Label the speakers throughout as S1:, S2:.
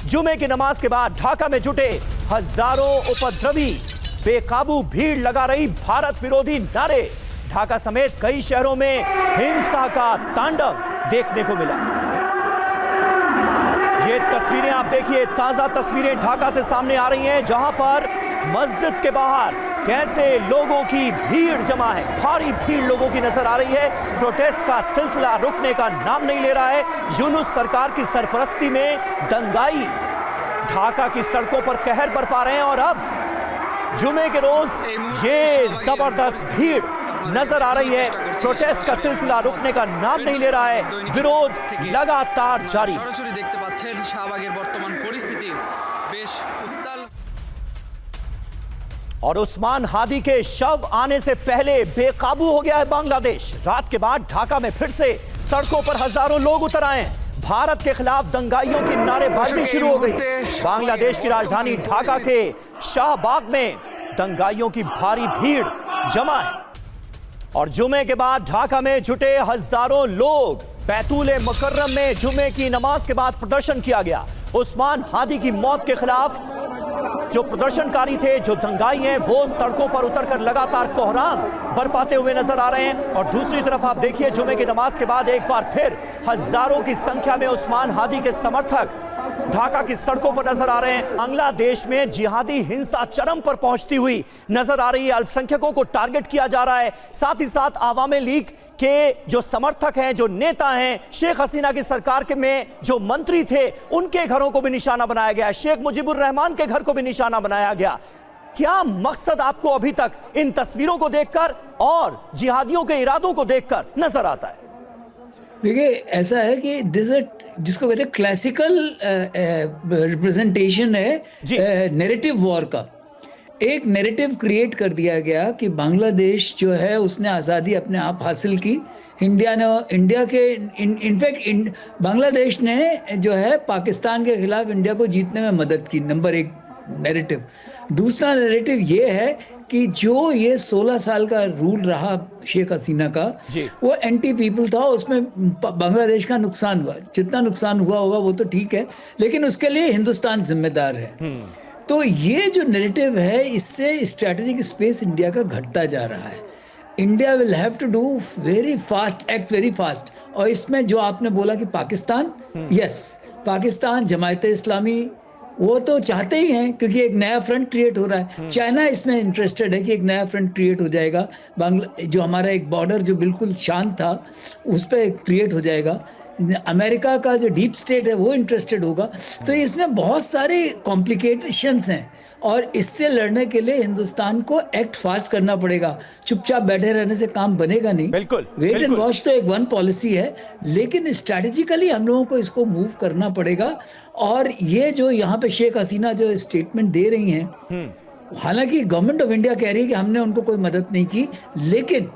S1: जुमे की नमाज के बाद ढाका में जुटे हजारों उपद्रवी, बेकाबू भीड़ लगा रही भारत विरोधी नारे। ढाका समेत कई शहरों में हिंसा का तांडव देखने को मिला। ये तस्वीरें आप देखिए, ताजा तस्वीरें ढाका से सामने आ रही हैं, जहां पर मस्जिद के बाहर कैसे लोगों की भीड़ जमा है। भारी भीड़ लोगों की नजर आ रही है। प्रोटेस्ट का सिलसिला रुकने का नाम नहीं ले रहा है। यूनुस सरकार की सरपरस्ती में दंगाई ढाका की सड़कों पर कहर बरपा रहे हैं और अब जुमे के रोज ये जबरदस्त भीड़ नजर आ रही है। प्रोटेस्ट का सिलसिला रुकने का नाम नहीं ले रहा है। विरोध लगातार जारी। और उस्मान हादी के शव आने से पहले बेकाबू हो गया है बांग्लादेश। रात के बाद ढाका में फिर से सड़कों पर हजारों लोग उतर आए हैं। भारत के खिलाफ दंगाइयों की नारेबाजी शुरू हो गई। बांग्लादेश की राजधानी ढाका के शाहबाग में दंगाइयों की भारी भीड़ जमा है और जुमे के बाद ढाका में जुटे हजारों लोग। बैतूल मुकर्रम में जुमे की नमाज के बाद प्रदर्शन किया गया। उस्मान हादी की मौत के खिलाफ जो प्रदर्शनकारी थे, जो दंगाई हैं, वो सड़कों पर उतरकर लगातार कोहराम बरपाते हुए नजर आ रहे हैं। और दूसरी तरफ आप देखिए, जुमे की नमाज के बाद एक बार फिर हजारों की संख्या में उस्मान हादी के समर्थक ढाका की सड़कों पर नजर आ रहे हैं। बांग्लादेश में जिहादी हिंसा चरम पर पहुंचती हुई नजर आ रही है। अल्पसंख्यकों को टारगेट किया जा रहा है। साथ ही साथ आवामी लीग के जो समर्थक हैं, जो नेता हैं, शेख हसीना की सरकार के में जो मंत्री थे, उनके घरों को भी निशाना बनाया गया। शेख मुजीबुर रहमान के घर को भी निशाना बनाया गया। क्या मकसद आपको अभी तक इन तस्वीरों को देखकर और जिहादियों के इरादों को देखकर नजर आता है?
S2: देखिए, ऐसा है कि जिसको कहते हैं क्लासिकल रिप्रेजेंटेशन है नैरेटिव वॉर का। एक नैरेटिव क्रिएट कर दिया गया कि बांग्लादेश जो है उसने आज़ादी अपने आप हासिल की। इंडिया के इनफैक्ट बांग्लादेश ने जो है पाकिस्तान के खिलाफ इंडिया को जीतने में मदद की। नंबर एक नैरेटिव। दूसरा नैरेटिव ये है कि जो ये 16 साल का रूल रहा शेख हसीना का, वो एंटी पीपल था। उसमें बांग्लादेश का नुकसान हुआ। जितना नुकसान हुआ होगा वो तो ठीक है, लेकिन उसके लिए हिंदुस्तान जिम्मेदार है। तो ये जो नैरेटिव है, इससे स्ट्रैटेजिक स्पेस इंडिया का घटता जा रहा है। India will have to do very fast, act very fast. और इसमें जो आपने बोला कि पाकिस्तान, यस, पाकिस्तान, जमायत इस्लामी, वो तो चाहते ही हैं क्योंकि एक नया फ्रंट क्रिएट हो रहा है। चाइना इसमें इंटरेस्टेड है कि एक नया फ्रंट क्रिएट हो जाएगा। जो हमारा एक बॉर्डर जो बिल्कुल शांत था, उस पर क्रिएट हो जाएगा। अमेरिका का जो डीप स्टेट है वो इंटरेस्टेड होगा। तो इसमें बहुत सारे कॉम्प्लिकेशंस हैं और इससे लड़ने के लिए हिंदुस्तान को एक्ट फास्ट करना पड़ेगा। चुपचाप बैठे रहने से काम बनेगा नहीं।
S1: बिल्कुल,
S2: वेट एंड वॉच तो एक वन पॉलिसी है, लेकिन स्ट्रैटेजिकली हम लोगों को इसको मूव करना पड़ेगा। और ये जो यहाँ पे शेख हसीना जो स्टेटमेंट दे रही हैं, हालांकि गवर्नमेंट ऑफ इंडिया कह रही है कि हमने उनको कोई मदद नहीं की, लेकिन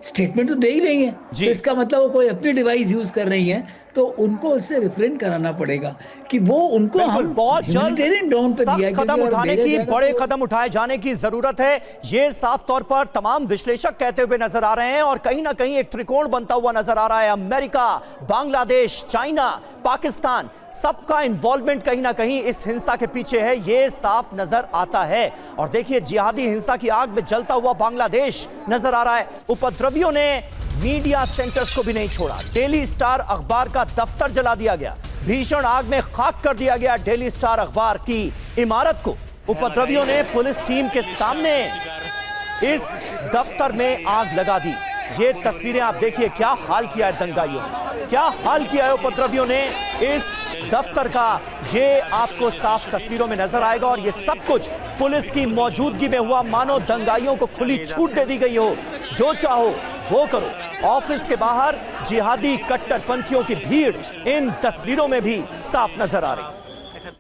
S2: स्टेटमेंट तो दे ही रही है। तो इसका मतलब वो कोई अपनी डिवाइस यूज कर रही हैं, तो उनको उससे रिफ्रेन कराना पड़ेगा कि वो उनको हम
S1: बहुत जल्द
S2: डाउन पे दिया
S1: कदम उठाने की, बड़े कदम उठाए जाने की जरूरत है। ये साफ तौर पर तमाम विश्लेषक कहते हुए नजर आ रहे हैं और कहीं ना कहीं एक त्रिकोण बनता हुआ नजर आ रहा है। अमेरिका, बांग्लादेश, चाइना, पाकिस्तान, सबका इन्वॉल्वमेंट कहीं ना कहीं इस हिंसा के पीछे है, ये साफ नजर आता है। और देखिए, जिहादी हिंसा की आग में जलता हुआ बांग्लादेश नजर आ रहा है। उपद्रवियों ने मीडिया सेंटर्स को भी नहीं छोड़ा। डेली स्टार अखबार का दफ्तर जला दिया गया। भीषण आग में खाक कर दिया गया डेली स्टार अखबार की इमारत को। उपद्रवियों ने पुलिस टीम के सामने इस दफ्तर में आग लगा दी। ये तस्वीरें आप देखिए, क्या हाल किया है दंगाइयों ने, क्या हाल किया है उपद्रवियों ने इस दफ्तर का। ये आपको साफ तस्वीरों में नजर आएगा और ये सब कुछ पुलिस की मौजूदगी में हुआ, मानो दंगाइयों को खुली छूट दे दी गई हो, जो चाहो वो करो। ऑफिस के बाहर जिहादी कट्टरपंथियों की भीड़ इन तस्वीरों में भी साफ नजर आ रही।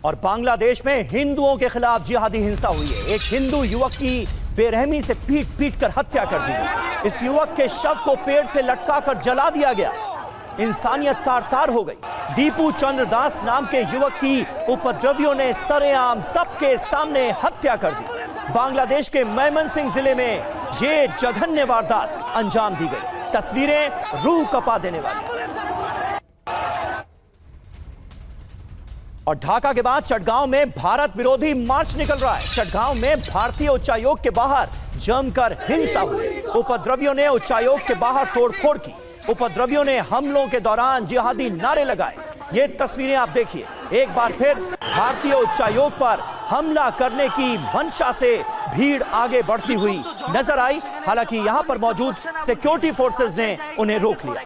S1: और बांग्लादेश में हिंदुओं के खिलाफ जिहादी हिंसा हुई है। एक हिंदू युवक की बेरहमी से पीट कर हत्या कर दी गई। इस युवक के शव को पेड़ से लटकाकर जला दिया गया। इंसानियत तार तार हो गई। दीपू चंद्र दास नाम के युवक की उपद्रवियों ने सरेआम सबके सामने हत्या कर दी। बांग्लादेश के मेमनसिंह जिले में ये जघन्य वारदात अंजाम दी गई। तस्वीरें रूह कपा देने वाली। और ढाका के बाद चटगांव में भारत विरोधी मार्च निकल रहा है। चटगांव में भारतीय उच्चायोग के बाहर जमकर हिंसा हुई। उपद्रवियों ने उच्चायोग के बाहर तोड़फोड़ की। उपद्रवियों ने हमलों के दौरान जिहादी नारे लगाए। ये तस्वीरें आप देखिए। एक बार फिर भारतीय उच्चायोग पर हमला करने की मंशा से भीड़ आगे बढ़ती हुई नजर आई। हालांकि यहां पर मौजूद सिक्योरिटी फोर्सेस ने उन्हें रोक लिया।